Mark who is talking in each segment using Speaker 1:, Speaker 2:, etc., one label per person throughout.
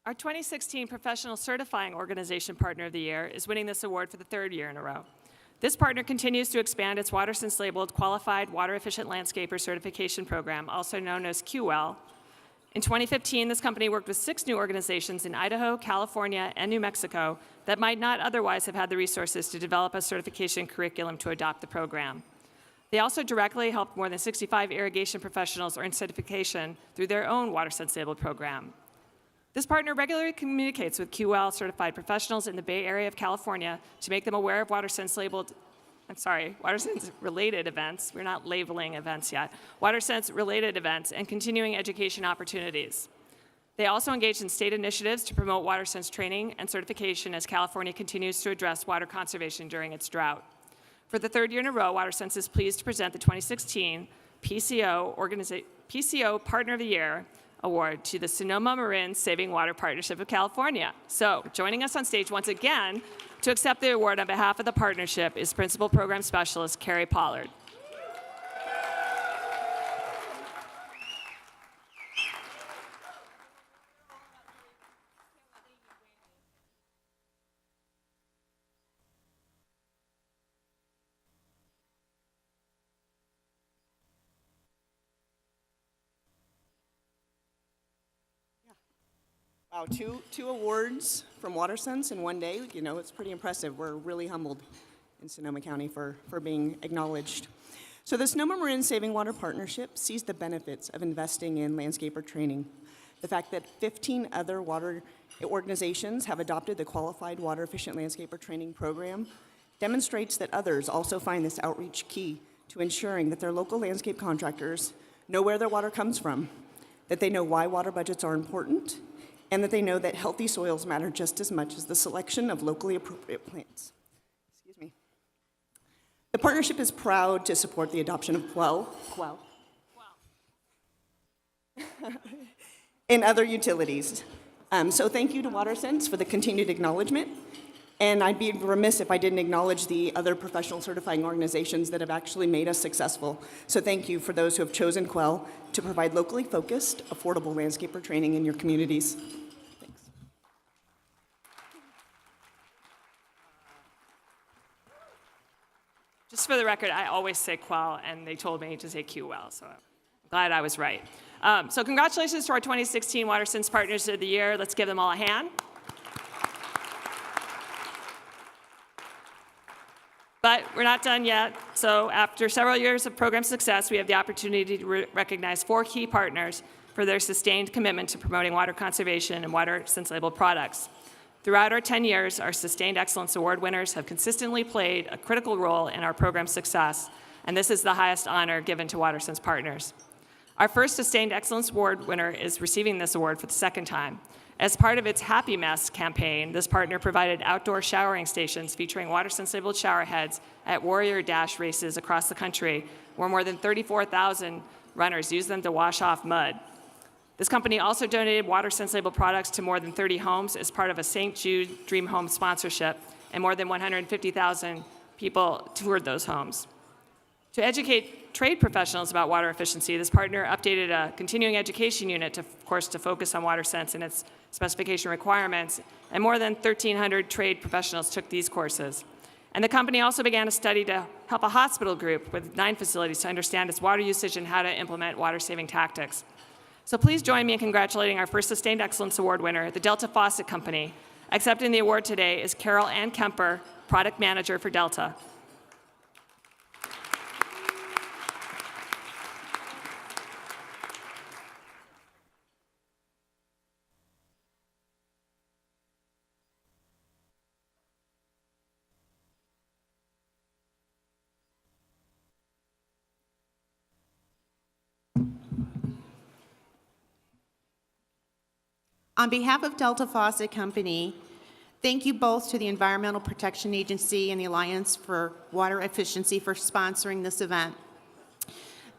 Speaker 1: Our 2016 Professional Certifying Organization Partner of the Year is winning this award for the third year in a row. This partner continues to expand its WaterSense-labeled Qualified Water Efficient Landscaper Certification Program, also known as QWEL. In 2015, this company worked with 6 new organizations in Idaho, California, and New Mexico that might not otherwise have had the resources to develop a certification curriculum to adopt the program. They also directly helped more than 65 irrigation professionals earn certification through their own WaterSense-labeled program. This partner regularly communicates with QWEL certified professionals in the Bay Area of California to make them aware of WaterSense-related events. We're not labeling events yet. WaterSense-related events and continuing education opportunities. They also engage in state initiatives to promote WaterSense training and certification as California continues to address water conservation during its drought. For the third year in a row, WaterSense is pleased to present the 2016 PCO Partner of the Year Award to the Sonoma Marin Saving Water Partnership of California. So, joining us on stage once again to accept the award on behalf of the partnership is Principal Program Specialist Carrie Pollard.
Speaker 2: Wow, two awards from WaterSense in one day. You know, it's pretty impressive. We're really humbled in Sonoma County for being acknowledged. So the Sonoma Marin Saving Water Partnership sees the benefits of investing in landscaper training. The fact that 15 other water organizations have adopted the Qualified Water Efficient Landscaper Training Program demonstrates that others also find this outreach key to ensuring that their local landscape contractors know where their water comes from, that they know why water budgets are important, and that they know that healthy soils matter just as much as the selection of locally appropriate plants. Excuse me. The partnership is proud to support the adoption of QWEL. And other utilities. So thank you to WaterSense for the continued acknowledgement. And I'd be remiss if I didn't acknowledge the other professional certifying organizations that have actually made us successful. So thank you for those who have chosen QWEL to provide locally focused, affordable landscaper training in your communities. Thanks.
Speaker 1: Just for the record, I always say QWEL, and they told me to say QWEL, so I'm glad I was right. So congratulations to our 2016 WaterSense Partners of the Year. Let's give them all a hand. But we're not done yet. So after several years of program success, we have the opportunity to recognize 4 key partners for their sustained commitment to promoting water conservation and WaterSense-labeled products. Throughout our 10 years, our Sustained Excellence Award winners have consistently played a critical role in our program's success, and this is the highest honor given to WaterSense partners. Our first Sustained Excellence Award winner is receiving this award for the second time. As part of its Happy Mess campaign, this partner provided outdoor showering stations featuring WaterSense-labeled shower heads at Warrior Dash races across the country, where more than 34,000 runners use them to wash off mud. This company also donated WaterSense-labeled products to more than 30 homes as part of a St. Jude Dream Home sponsorship, and more than 150,000 people toured those homes. To educate trade professionals about water efficiency, this partner updated a continuing education unit, to, of course, to focus on WaterSense and its specification requirements, and more than 1,300 trade professionals took these courses. And the company also began a study to help a hospital group with 9 facilities to understand its water usage and how to implement water-saving tactics. So please join me in congratulating our first Sustained Excellence Award winner, the Delta Faucet Company. Accepting the award today is Carol Ann Kemper, Product Manager for Delta.
Speaker 3: On behalf of Delta Faucet Company, thank you both to the Environmental Protection Agency and the Alliance for Water Efficiency for sponsoring this event.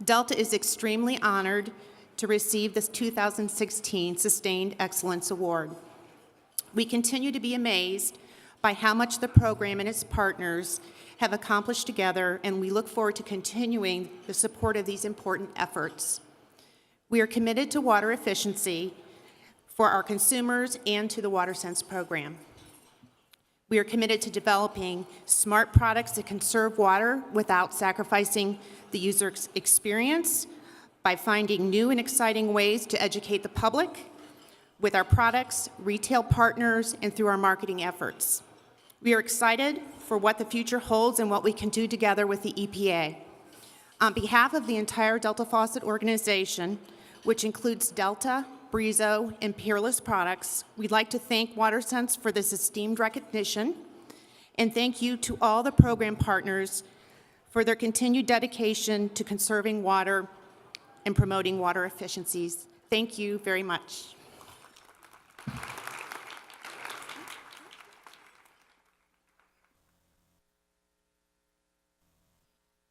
Speaker 3: Delta is extremely honored to receive this 2016 Sustained Excellence Award. We continue to be amazed by how much the program and its partners have accomplished together, and we look forward to continuing the support of these important efforts. We are committed to water efficiency for our consumers and to the WaterSense program. We are committed to developing smart products that conserve water without sacrificing the user experience by finding new and exciting ways to educate the public with our products, retail partners, and through our marketing efforts. We are excited for what the future holds and what we can do together with the EPA. On behalf of the entire Delta Faucet organization, which includes Delta, Brizo, and Peerless Products, we'd like to thank WaterSense for this esteemed recognition, and thank you to all the program partners for their continued dedication to conserving water and promoting water efficiencies. Thank you very much.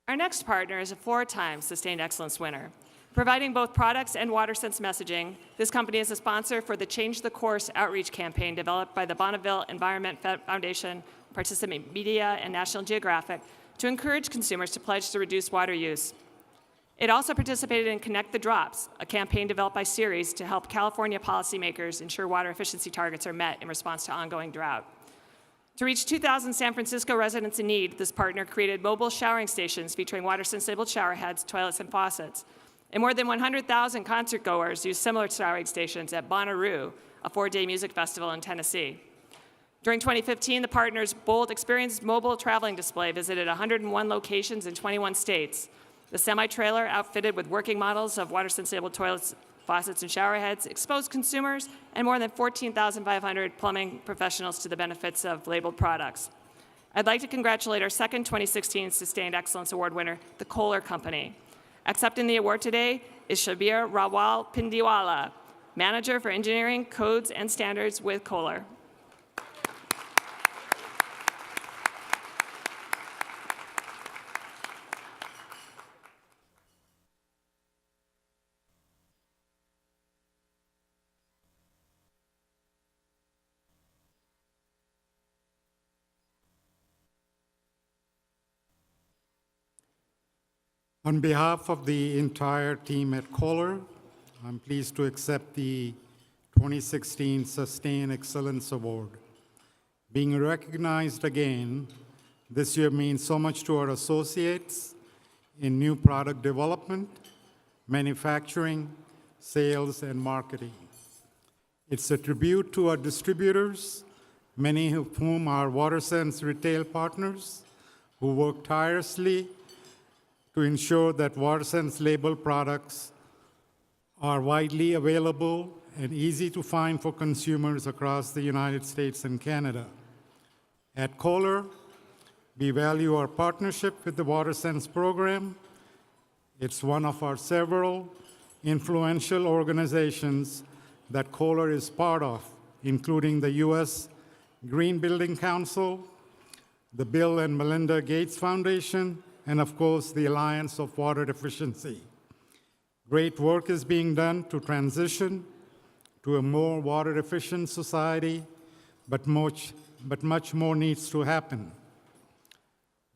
Speaker 1: Our next partner is a 4-time Sustained Excellence winner. Providing both products and WaterSense messaging, this company is a sponsor for the Change the Course outreach campaign developed by the Bonneville Environment Foundation, Participant Media, and National Geographic to encourage consumers to pledge to reduce water use. It also participated in Connect the Drops, a campaign developed by Ceres to help California policymakers ensure water efficiency targets are met in response to ongoing drought. To reach 2,000 San Francisco residents in need, this partner created mobile showering stations featuring WaterSense-labeled shower heads, toilets, and faucets. And more than 100,000 concert goers used similar showering stations at Bonnaroo, a 4-day music festival in Tennessee. During 2015, the partner's Bold Experience mobile traveling display visited 101 locations in 21 states. The semi-trailer, outfitted with working models of WaterSense-labeled toilets, faucets, and shower heads, exposed consumers and more than 14,500 plumbing professionals to the benefits of labeled products. I'd like to congratulate our second 2016 Sustained Excellence Award winner, the KOHLER Company. Accepting the award today is Shabir Rawal Pindiwala, Manager for Engineering, Codes, and Standards with KOHLER.
Speaker 4: On behalf of the entire team at KOHLER, I'm pleased to accept the 2016 Sustained Excellence Award. Being recognized again this year means so much to our associates in new product development, manufacturing, sales, and marketing. It's a tribute to our distributors, many of whom are WaterSense retail partners, who work tirelessly to ensure that WaterSense labeled products are widely available and easy to find for consumers across the United States and Canada. At KOHLER, we value our partnership with the WaterSense program. It's one of our several influential organizations that KOHLER is part of, including the U.S. Green Building Council, the Bill and Melinda Gates Foundation, and of course, the Alliance of Water Efficiency. Great work is being done to transition to a more water-efficient society, but much more needs to happen.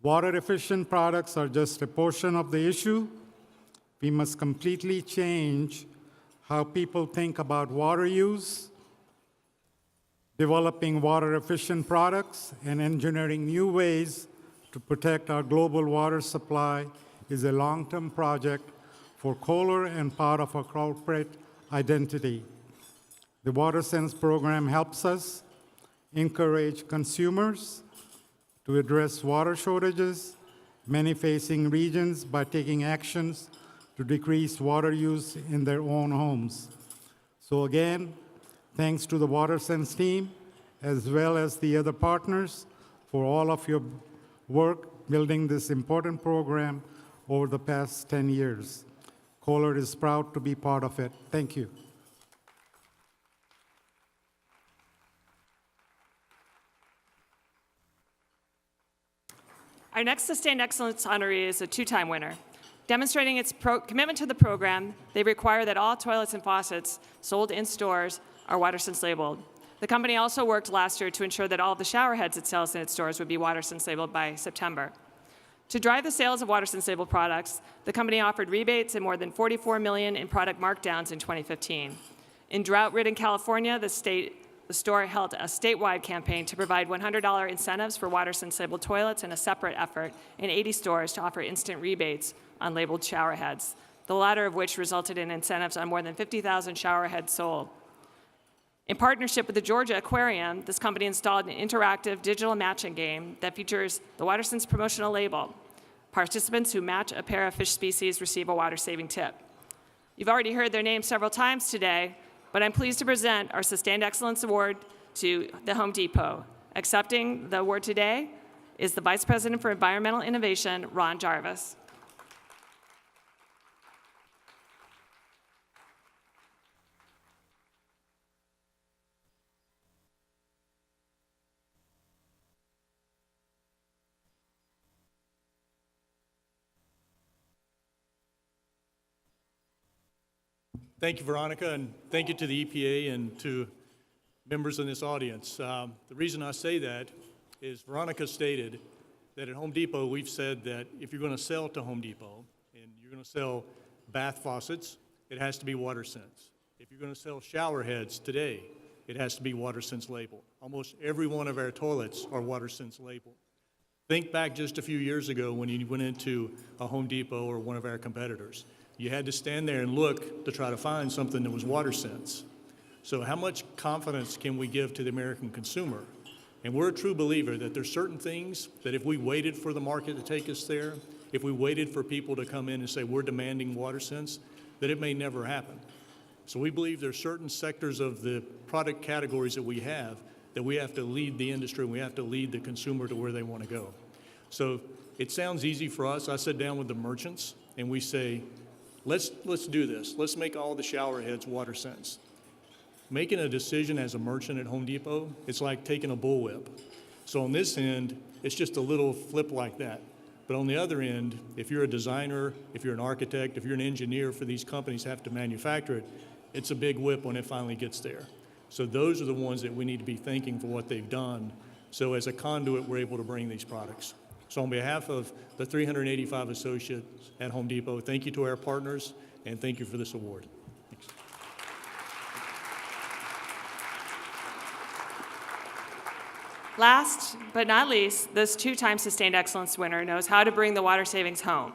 Speaker 4: Water-efficient products are just a portion of the issue. We must completely change how people think about water use, developing water-efficient products, and engineering new ways to protect our global water supply is a long-term project for KOHLER and part of our corporate identity. The WaterSense program helps us encourage consumers to address water shortages, many facing regions, by taking actions to decrease water use in their own homes. So again, thanks to the WaterSense team, as well as the other partners, for all of your work building this important program over the past 10 years. KOHLER is proud to be part of it. Thank you.
Speaker 1: Our next Sustained Excellence honoree is a 2-time winner. Demonstrating its commitment to the program, they require that all toilets and faucets sold in stores are WaterSense labeled. The company also worked last year to ensure that all of the shower heads it sells in its stores would be WaterSense labeled by September. To drive the sales of WaterSense labeled products, the company offered rebates and more than $44 million in product markdowns in 2015. In drought-ridden California, the store held a statewide campaign to provide $100 incentives for WaterSense labeled toilets and a separate effort in 80 stores to offer instant rebates on labeled shower heads, the latter of which resulted in incentives on more than 50,000 shower heads sold. In partnership with the Georgia Aquarium, this company installed an interactive digital matching game that features the WaterSense promotional label. Participants who match a pair of fish species receive a water-saving tip. You've already heard their names several times today, but I'm pleased to present our Sustained Excellence Award to the Home Depot. Accepting the award today is the Vice President for Environmental Innovation, Ron Jarvis.
Speaker 5: Thank you, Veronica, and thank you to the EPA and to members in this audience. The reason I say that is Veronica stated that at Home Depot, we've said that if you're going to sell to Home Depot and you're going to sell bath faucets, it has to be WaterSense. If you're going to sell shower heads today, it has to be WaterSense labeled. Almost every one of our toilets are WaterSense labeled. Think back just a few years ago when you went into a Home Depot or one of our competitors. You had to stand there and look to try to find something that was WaterSense. So how much confidence can we give to the American consumer? And we're a true believer that there's certain things that if we waited for the market to take us there, if we waited for people to come in and say we're demanding WaterSense, that it may never happen. So we believe there's certain sectors of the product categories that we have to lead the industry and we have to lead the consumer to where they want to go. So it sounds easy for us. I sit down with the merchants and we say, let's do this. Let's make all the shower heads WaterSense. Making a decision as a merchant at Home Depot, it's like taking a bullwhip. So on this end, it's just a little flip like that. But on the other end, if you're a designer, if you're an architect, if you're an engineer for these companies have to manufacture it, it's a big whip when it finally gets there. So those are the ones that we need to be thanking for what they've done. So as a conduit, we're able to bring these products. So on behalf of the 385 associates at Home Depot, thank you to our partners, and thank you for this award. Thanks.
Speaker 1: Last but not least, this two-time Sustained Excellence winner knows how to bring the water savings home.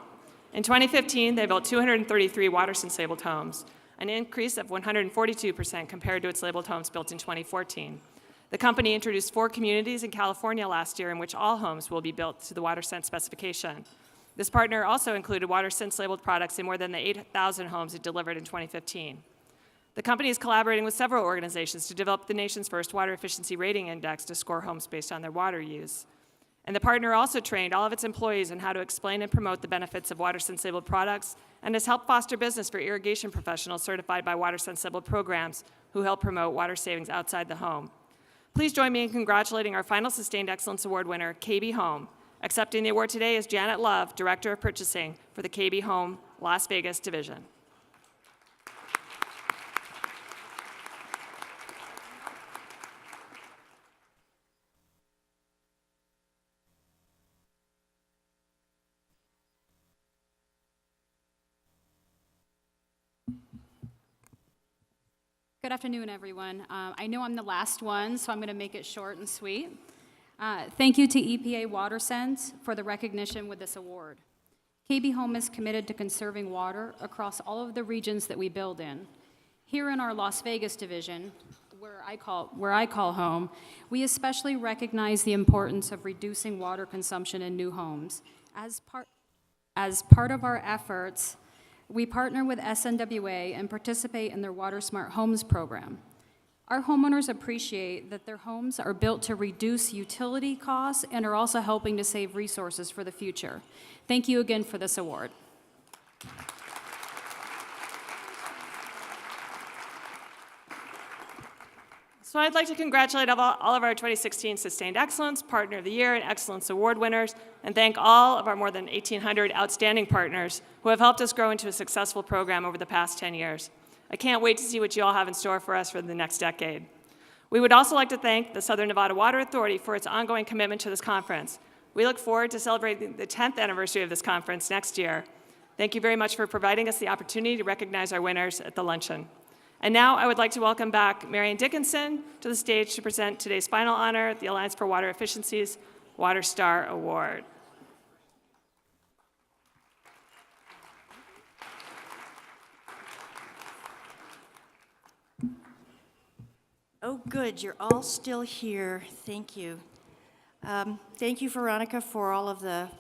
Speaker 1: In 2015, they built 233 WaterSense labeled homes, an increase of 142% compared to its labeled homes built in 2014. The company introduced 4 communities in California last year in which all homes will be built to the WaterSense specification. This partner also included WaterSense labeled products in more than the 8,000 homes it delivered in 2015. The company is collaborating with several organizations to develop the nation's first water efficiency rating index to score homes based on their water use. And the partner also trained all of its employees on how to explain and promote the benefits of WaterSense labeled products and has helped foster business for irrigation professionals certified by WaterSense labeled programs who help promote water savings outside the home. Please join me in congratulating our final Sustained Excellence Award winner, KB Home. Accepting the award today is Janet Love, Director of Purchasing for the KB Home Las Vegas Division.
Speaker 6: Good afternoon, everyone. I know I'm the last one, so I'm going to make it short and sweet. Thank you to EPA WaterSense for the recognition with this award. KB Home is committed to conserving water across all of the regions that we build in. Here in our Las Vegas division, where I call home, we especially recognize the importance of reducing water consumption in new homes. As part of our efforts, we partner with SNWA and participate in their WaterSmart Homes program. Our homeowners appreciate that their homes are built to reduce utility costs and are also helping to save resources for the future. Thank you again for this award.
Speaker 1: So I'd like to congratulate all of our 2016 Sustained Excellence, Partner of the Year, and Excellence Award winners, and thank all of our more than 1,800 outstanding partners who have helped us grow into a successful program over the past 10 years. I can't wait to see what you all have in store for us for the next decade. We would also like to thank the Southern Nevada Water Authority for its ongoing commitment to this conference. We look forward to celebrating the 10th anniversary of this conference next year. Thank you very much for providing us the opportunity to recognize our winners at the luncheon. And now I would like to welcome back Marion Dickinson to the stage to present today's final honor, the Alliance for Water Efficiency's Water Star Award.
Speaker 7: Oh, good, you're all still here. Thank you. Thank you, Veronica, for all of the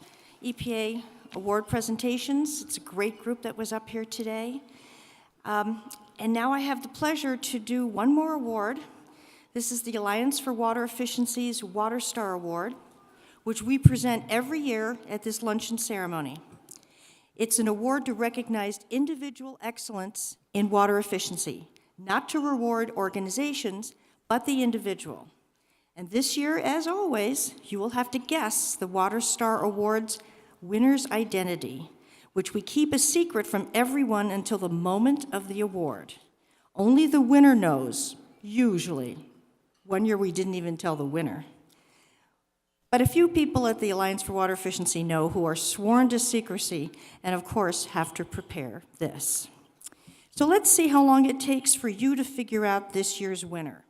Speaker 7: EPA award presentations. It's a great group that was up here today. And now I have the pleasure to do one more award. This is the Alliance for Water Efficiency's Water Star Award, which we present every year at this luncheon ceremony. It's an award to recognize individual excellence in water efficiency, not to reward organizations, but the individual. And this year, as always, you will have to guess the Water Star Award's winner's identity, which we keep a secret from everyone until the moment of the award. Only the winner knows, usually. One year we didn't even tell the winner. But a few people at the Alliance for Water Efficiency know who are sworn to secrecy and, of course, have to prepare this. So let's see how long it takes for you to figure out this year's winner.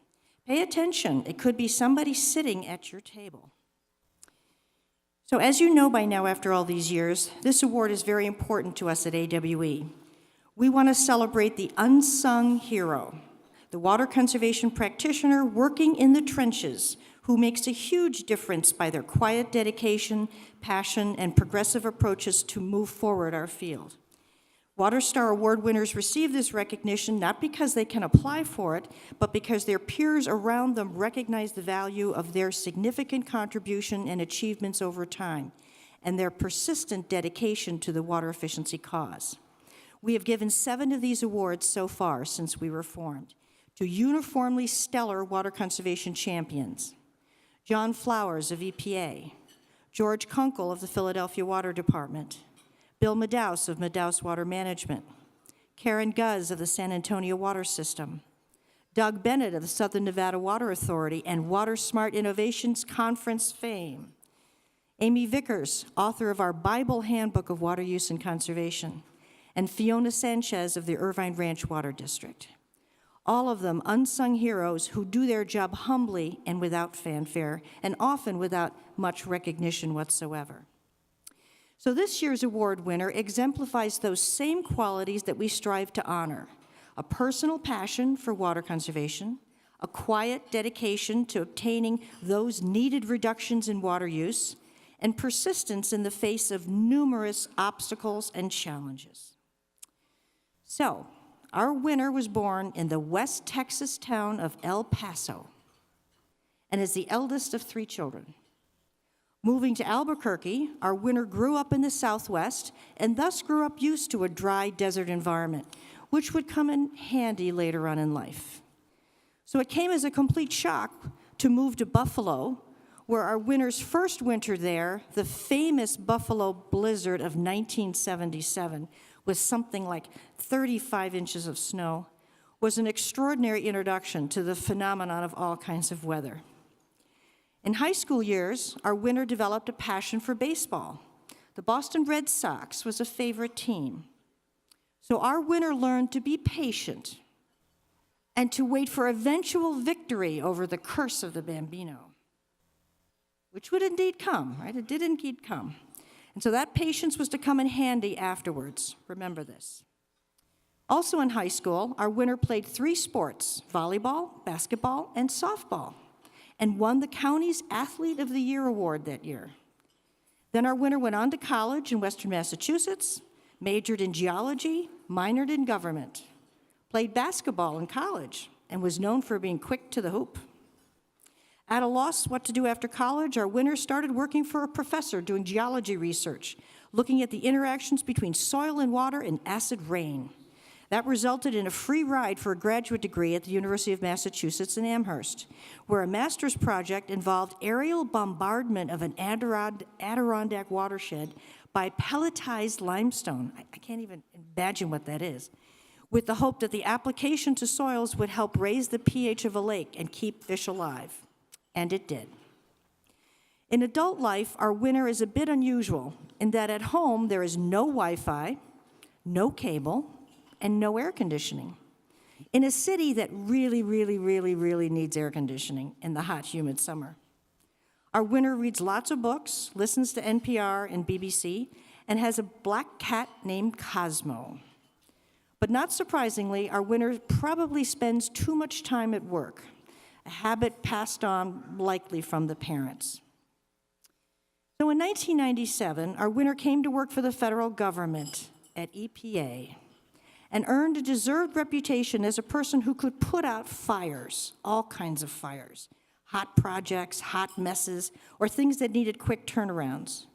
Speaker 7: Pay attention. It could be somebody sitting at your table. So as you know by now, after all these years, this award is very important to us at AWE. We want to celebrate the unsung hero, the water conservation practitioner working in the trenches who makes a huge difference by their quiet dedication, passion, and progressive approaches to move forward our field. Water Star Award winners receive this recognition not because they can apply for it, but because their peers around them recognize the value of their significant contribution and achievements over time, and their persistent dedication to the water efficiency cause. We have given 7 of these awards so far since we were formed to uniformly stellar water conservation champions. John Flowers of EPA, George Kunkel of the Philadelphia Water Department, Bill Madaus of Madaus Water Management, Karen Guz of the San Antonio Water System, Doug Bennett of the Southern Nevada Water Authority and WaterSmart Innovations Conference fame, Amy Vickers, author of our Bible Handbook of Water Use and Conservation, and Fiona Sanchez of the Irvine Ranch Water District. All of them unsung heroes who do their job humbly and without fanfare, and often without much recognition whatsoever. So this year's award winner exemplifies those same qualities that we strive to honor: a personal passion for water conservation, a quiet dedication to obtaining those needed reductions in water use, and persistence in the face of numerous obstacles and challenges. So, our winner was born in the West Texas town of El Paso and is the eldest of 3 children. Moving to Albuquerque, our winner grew up in the Southwest and thus grew up used to a dry desert environment, which would come in handy later on in life. So it came as a complete shock to move to Buffalo, where our winner's first winter there, the famous Buffalo blizzard of 1977, with something like 35 inches of snow, was an extraordinary introduction to the phenomenon of all kinds of weather. In high school years, our winner developed a passion for baseball. The Boston Red Sox was a favorite team. So our winner learned to be patient and to wait for eventual victory over the curse of the Bambino, which would indeed come, right? It did indeed come. And so that patience was to come in handy afterwards. Remember this. Also in high school, our winner played 3 sports: volleyball, basketball, and softball, and won the county's Athlete of the Year award that year. Then our winner went on to college in Western Massachusetts, majored in geology, minored in government, played basketball in college, and was known for being quick to the hoop. At a loss what to do after college, our winner started working for a professor doing geology research, looking at the interactions between soil and water and acid rain. That resulted in a free ride for a graduate degree at the University of Massachusetts in Amherst, where a master's project involved aerial bombardment of an Adirondack watershed by pelletized limestone. I can't even imagine what that is, with the hope that the application to soils would help raise the pH of a lake and keep fish alive. And it did. In adult life, our winner is a bit unusual in that at home there is no Wi-Fi, no cable, and no air conditioning. in a city that really, really, really, really needs air conditioning in the hot, humid summer. Our winner reads lots of books, listens to NPR and BBC, and has a black cat named Cosmo. But not surprisingly, our winner probably spends too much time at work, a habit passed on likely from the parents. So in 1997, our winner came to work for the federal government at EPA and earned a deserved reputation as a person who could put out fires, all kinds of fires, hot projects, hot messes, or things that needed quick turnarounds.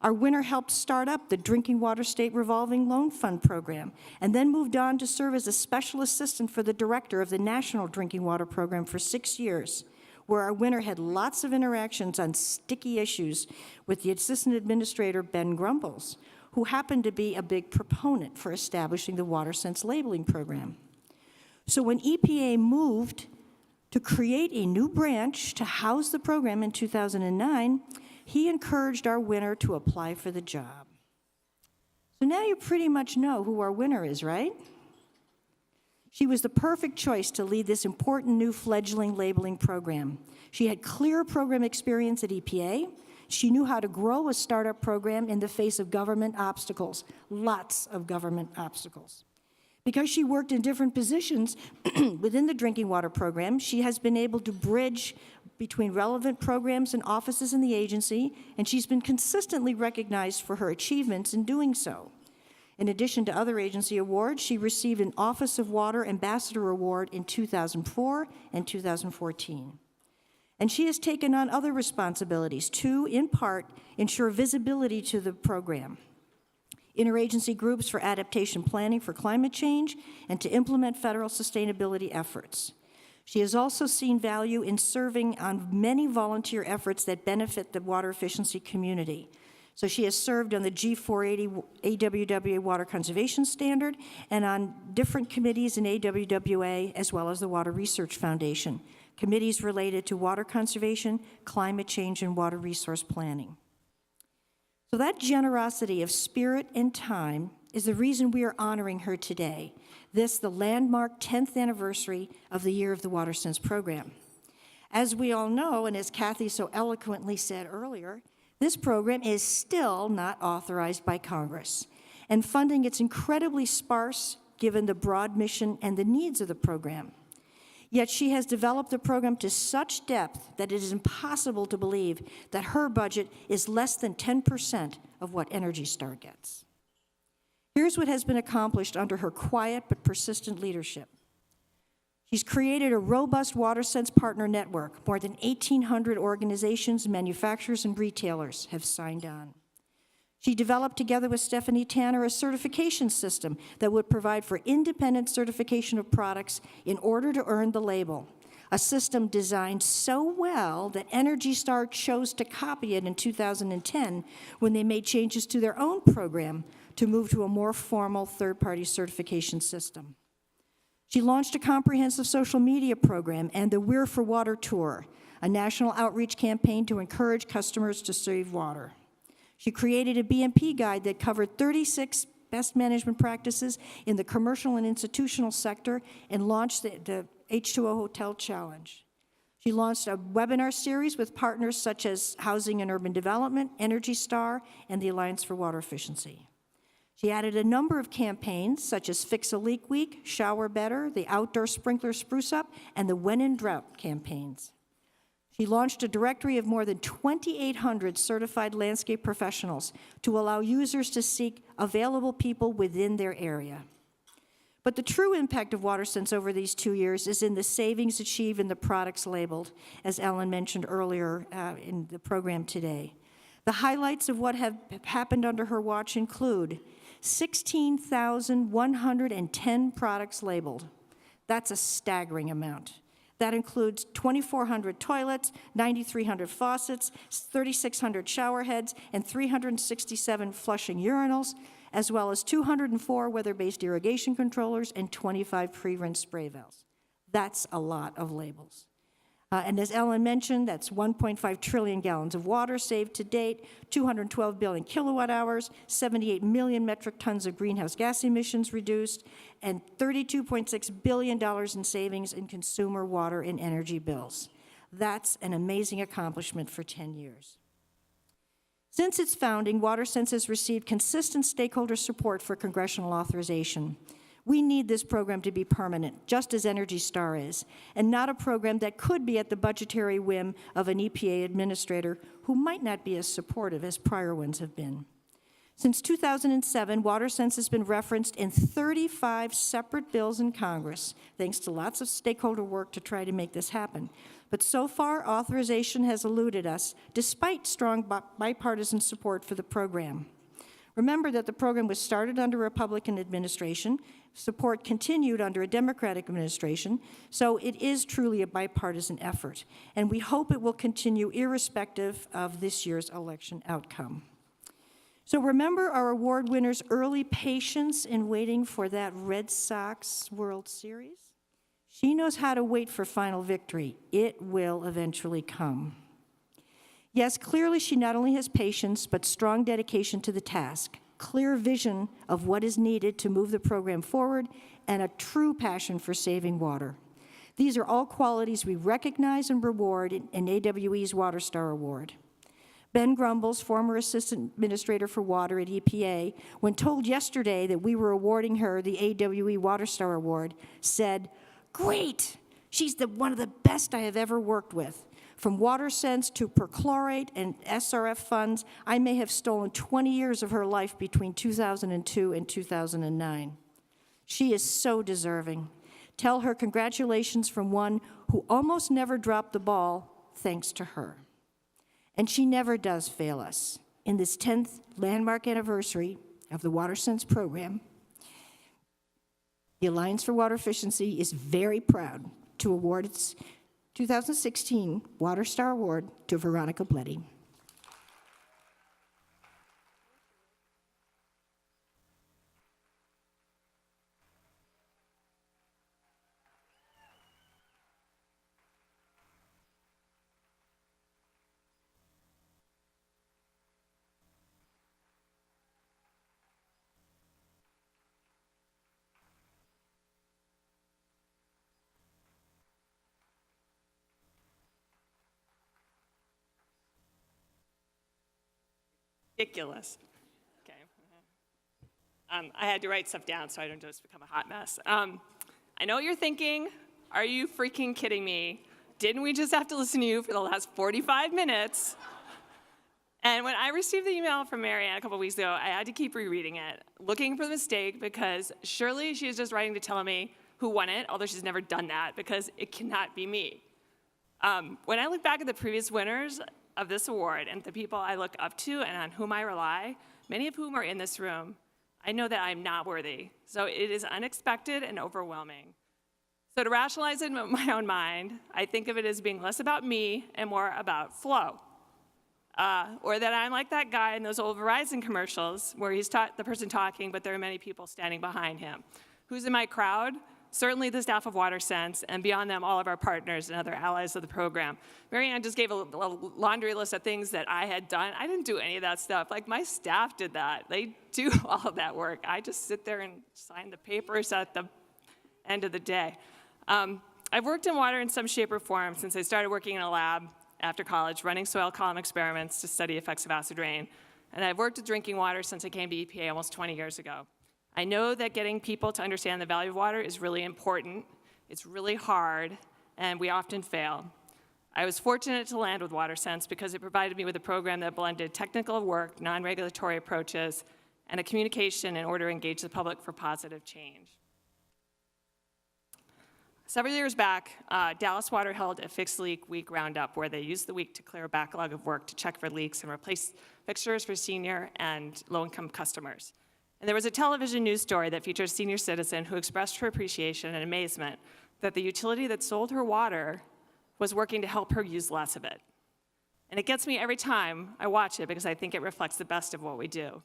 Speaker 7: Our winner helped start up the Drinking Water State Revolving Loan Fund program and then moved on to serve as a special assistant for the director of the National Drinking Water Program for 6 years, where our winner had lots of interactions on sticky issues with the assistant administrator, Ben Grumbles, who happened to be a big proponent for establishing the WaterSense labeling program. So when EPA moved to create a new branch to house the program in 2009, he encouraged our winner to apply for the job. So now you pretty much know who our winner is, right? She was the perfect choice to lead this important new fledgling labeling program. She had clear program experience at EPA. She knew how to grow a startup program in the face of government obstacles, lots of government obstacles. Because she worked in different positions within the drinking water program, she has been able to bridge between relevant programs and offices in the agency, and she's been consistently recognized for her achievements in doing so. In addition to other agency awards, she received an Office of Water Ambassador Award in 2004 and 2014. And she has taken on other responsibilities to, in part, ensure visibility to the program, interagency groups for adaptation planning for climate change, and to implement federal sustainability efforts. She has also seen value in serving on many volunteer efforts that benefit the water efficiency community. So she has served on the G480 AWWA Water Conservation Standard and on different committees in AWWA, as well as the Water Research Foundation, committees related to water conservation, climate change, and water resource planning. So that generosity of spirit and time is the reason we are honoring her today, this the landmark 10th anniversary of the Year of the WaterSense program. As we all know, and as Kathy so eloquently said earlier, this program is still not authorized by Congress, and funding is incredibly sparse given the broad mission and the needs of the program. Yet she has developed the program to such depth that it is impossible to believe that her budget is less than 10% of what Energy Star gets. Here's what has been accomplished under her quiet but persistent leadership. She's created a robust WaterSense partner network. More than 1,800 organizations, manufacturers, and retailers have signed on. She developed, together with Stephanie Tanner, a certification system that would provide for independent certification of products in order to earn the label, a system designed so well that Energy Star chose to copy it in 2010 when they made changes to their own program to move to a more formal third-party certification system. She launched a comprehensive social media program and the We're for Water Tour, a national outreach campaign to encourage customers to save water. She created a BMP guide that covered 36 best management practices in the commercial and institutional sector and launched the H2O Hotel Challenge. She launched a webinar series with partners such as Housing and Urban Development, Energy Star, and the Alliance for Water Efficiency. She added a number of campaigns such as Fix a Leak Week, Shower Better, the Outdoor Sprinkler Spruce Up, and the When in Drought campaigns. She launched a directory of more than 2,800 certified landscape professionals to allow users to seek available people within their area. But the true impact of WaterSense over these 2 years is in the savings achieved in the products labeled, as Ellen mentioned earlier in the program today. The highlights of what have happened under her watch include 16,110 products labeled. That's a staggering amount. That includes 2,400 toilets, 9,300 faucets, 3,600 shower heads, and 367 flushing urinals, as well as 204 weather-based irrigation controllers and 25 pre-rinse spray valves. That's a lot of labels. And as Ellen mentioned, that's 1.5 trillion gallons of water saved to date, 212 billion kilowatt hours, 78 million metric tons of greenhouse gas emissions reduced, and $32.6 billion in savings in consumer water and energy bills. That's an amazing accomplishment for 10 years. Since its founding, WaterSense has received consistent stakeholder support for congressional authorization. We need this program to be permanent, just as Energy Star is, and not a program that could be at the budgetary whim of an EPA administrator who might not be as supportive as prior ones have been. Since 2007, WaterSense has been referenced in 35 separate bills in Congress, thanks to lots of stakeholder work to try to make this happen. But so far, authorization has eluded us, despite strong bipartisan support for the program. Remember that the program was started under a Republican administration. Support continued under a Democratic administration, so it is truly a bipartisan effort, and we hope it will continue irrespective of this year's election outcome. So remember our award winner's early patience in waiting for that Red Sox World Series? She knows how to wait for final victory. It will eventually come. Yes, clearly she not only has patience, but strong dedication to the task, clear vision of what is needed to move the program forward, and a true passion for saving water. These are all qualities we recognize and reward in AWE's Water Star Award. Ben Grumbles, former Assistant Administrator for Water at EPA, when told yesterday that we were awarding her the AWE Water Star Award, said, "Great! She's one of the best I have ever worked with. From WaterSense to perchlorate and SRF funds, I may have stolen 20 years of her life between 2002 and 2009. She is so deserving. Tell her congratulations from one who almost never dropped the ball, thanks to her." And she never does fail us. In this 10th landmark anniversary of the WaterSense program, the Alliance for Water Efficiency is very proud to award its 2016 Water Star Award to Veronica Bleddy.
Speaker 1: Ridiculous. Okay. I had to write stuff down so I don't just become a hot mess. I know what you're thinking. Are you freaking kidding me? Didn't we just have to listen to you for the last 45 minutes? And when I received the email from Marianne a couple weeks ago, I had to keep rereading it, looking for the mistake, because surely she is just writing to tell me who won it, although she's never done that, because it cannot be me. When I look back at the previous winners of this award and the people I look up to and on whom I rely, many of whom are in this room, I know that I'm not worthy. So it is unexpected and overwhelming. So to rationalize it in my own mind, I think of it as being less about me and more about flow. Or that I'm like that guy in those old Verizon commercials where he's the person talking, but there are many people standing behind him. Who's in my crowd? Certainly the staff of WaterSense, and beyond them, all of our partners and other allies of the program. Marianne just gave a laundry list of things that I had done. I didn't do any of that stuff. Like, my staff did that. They do all of that work. I just sit there and sign the papers at the end of the day. I've worked in water in some shape or form since I started working in a lab after college, running soil column experiments to study effects of acid rain. And I've worked with drinking water since I came to EPA almost 20 years ago. I know that getting people to understand the value of water is really important. It's really hard, and we often fail. I was fortunate to land with WaterSense because it provided me with a program that blended technical work, non-regulatory approaches, and a communication in order to engage the public for positive change. Several years back, Dallas Water held a Fix Leak Week roundup where they used the week to clear a backlog of work to check for leaks and replace fixtures for senior and low-income customers. And there was a television news story that featured a senior citizen who expressed her appreciation and amazement that the utility that sold her water was working to help her use less of it. And it gets me every time I watch it because I think it reflects the best of what we do.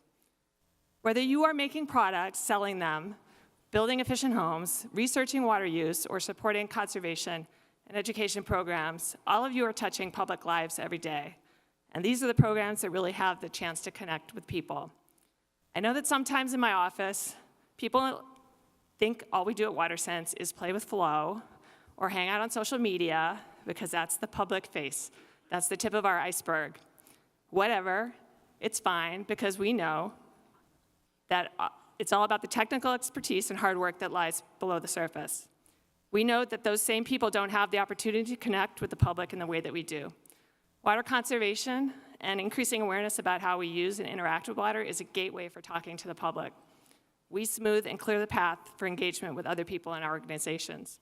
Speaker 1: Whether you are making products, selling them, building efficient homes, researching water use, or supporting conservation, and education programs, all of you are touching public lives every day. And these are the programs that really have the chance to connect with people. I know that sometimes in my office, people think all we do at WaterSense is play with Flow or hang out on social media because that's the public face. That's the tip of our iceberg. Whatever, it's fine because we know that it's all about the technical expertise and hard work that lies below the surface. We know that those same people don't have the opportunity to connect with the public in the way that we do. Water conservation and increasing awareness about how we use and interact with water is a gateway for talking to the public. We smooth and clear the path for engagement with other people in our organizations.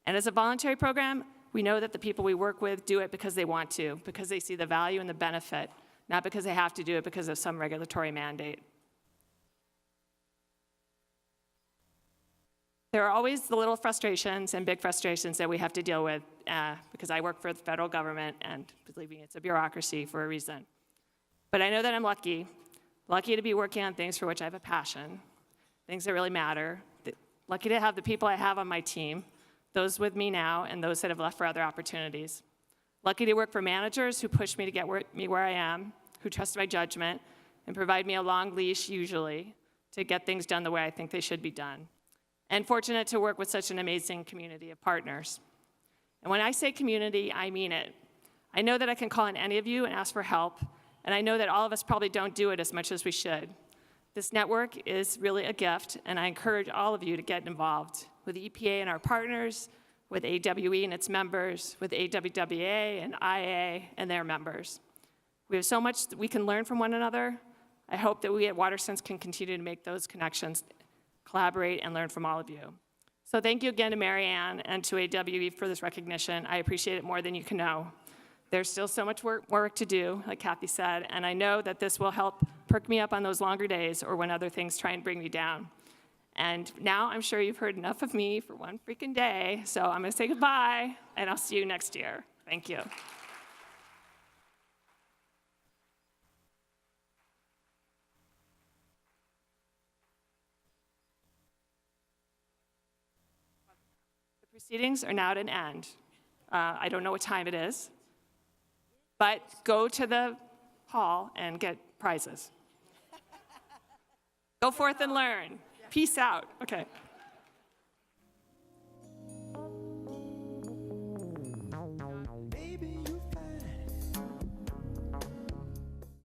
Speaker 1: And as a voluntary program, we know that the people we work with do it because they want to, because they see the value and the benefit, not because they have to do it because of some regulatory mandate. There are always the little frustrations and big frustrations that we have to deal with because I work for the federal government, and believe me, it's a bureaucracy for a reason. But I know that I'm lucky to be working on things for which I have a passion, things that really matter, lucky to have the people I have on my team, those with me now and those that have left for other opportunities. Lucky to work for managers who push me to get me where I am, who trust my judgment, and provide me a long leash, usually, to get things done the way I think they should be done. And fortunate to work with such an amazing community of partners. And when I say community, I mean it. I know that I can call on any of you and ask for help, and I know that all of us probably don't do it as much as we should. This network is really a gift, and I encourage all of you to get involved with the EPA and our partners, with AWE and its members, with AWWA and IA and their members. We have so much that we can learn from one another. I hope that we at WaterSense can continue to make those connections, collaborate, and learn from all of you. So thank you again to Mary Ann and to AWE for this recognition. I appreciate it more than you can know. There's still so much work to do, like Kathy said, and I know that this will help perk me up on those longer days or when other things try and bring me down. And now I'm sure you've heard enough of me for one freaking day, so I'm gonna say goodbye, and I'll see you next year. Thank you. The proceedings are now at an end. I don't know what time it is, but go to the hall and get prizes. Go forth and learn. Peace out. Okay.